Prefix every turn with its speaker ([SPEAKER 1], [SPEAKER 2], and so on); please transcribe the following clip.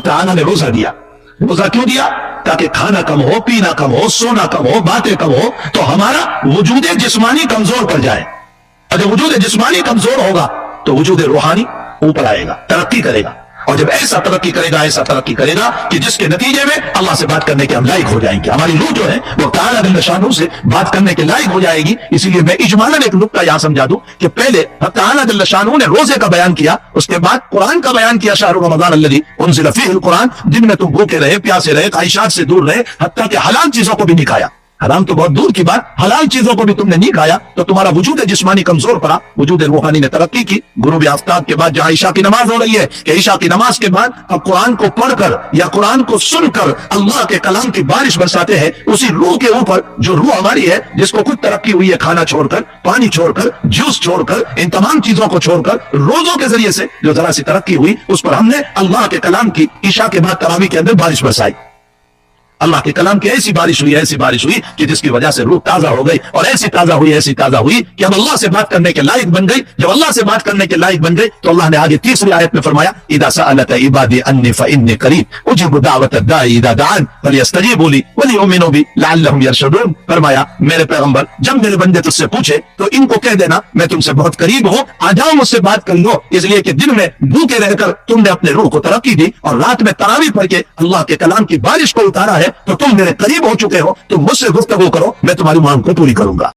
[SPEAKER 1] ताला ने रोजा दिया। रोजा क्यों दिया? ताकि खाना कम हो, पीना कम हो, सोना कम हो, बातें कम हो, तो हमारा वजूद जिस्मानी कमजोर पड़ जाए। और जब वजूद जिस्मानी कमजोर होगा तो वजूद रूहानी ऊपर आएगा, तरक्की करेगा। और जब ऐसा तरक्की करेगा कि जिसके नतीजे में अल्लाह से बात करने के हम लायक हो जाएंगे, हमारी रूह जो है वो ताला जल्ल शानहू से बात करने के लायक हो जाएगी। इसीलिए मैं इजमालन एक नुक्ता यहां समझा दूं कि पहले ताला जल्ल शानहू ने रोजे का बयान किया, उसके बाद कुरान का बयान किया। शहर रमजान अल्लज़ी उनज़िल फ़ीहिल कुरान, दिन में तुम भूखे रहे, प्यासे रहे, ख्वाहिशात से दूर रहे, हत्ता कि हलाल चीजों को भी नहीं खाया। हराम तो बहुत दूर की बात, हलाल चीजों को भी तुमने नहीं खाया, तो तुम्हारा वजूद जिस्मानी कमजोर पड़ा, वजूद रूहानी ने तरक्की की। गुरूब आफ्ताब के बाद जहां ईशा की नमाज हो रही है, कि ईशा की नमाज के बाद अब कुरान को पढ़कर या कुरान को सुनकर अल्लाह के कलाम की बारिश बरसाते हैं, उसी रूह के ऊपर जो रूह हमारी है, जिसको कुछ तरक्की हुई है खाना छोड़कर, पानी छोड़कर, जूस छोड़कर, इन तमाम चीजों को छोड़कर, रोजों के जरिए से जो जरा सी तरक्की हुई, उस पर हमने अल्लाह के कलाम की ईशा के बाद तरावी के अंदर बारिश बरसाई। अल्लाह के कलाम की ऐसी बारिश हुई कि जिसकी वजह से रूह ताजा हो गई, और ऐसी ताजा हुई कि अब अल्लाह से बात करने के लायक बन गई। जब अल्लाह से बात करने के लायक बन गई तो अल्लाह ने आगे तीसरी आयत में फरमाया, इदा सअलक इबादी अन्नी फइन्नी करीब उजीबु दावत दाई इदा दान फलियस्तजीबू ली वलियुमिनू बी लअल्लहुम यरशदून। फरमाया, मेरे पैगंबर, जब मेरे बंदे तुझसे पूछे तो इनको कह देना मैं तुमसे बहुत करीब हूँ, आ जाओ मुझसे बात कर लो। इसलिए कि दिन में भूखे रहकर तुमने अपने रूह को तरक्की दी, और रात में तरावी पढ़ के अल्लाह के कलाम की बारिश को उतारा है, तो तुम मेरे करीब हो चुके हो। तुम मुझसे गुफ्तगू करो, मैं तुम्हारी मांग को पूरी करूंगा।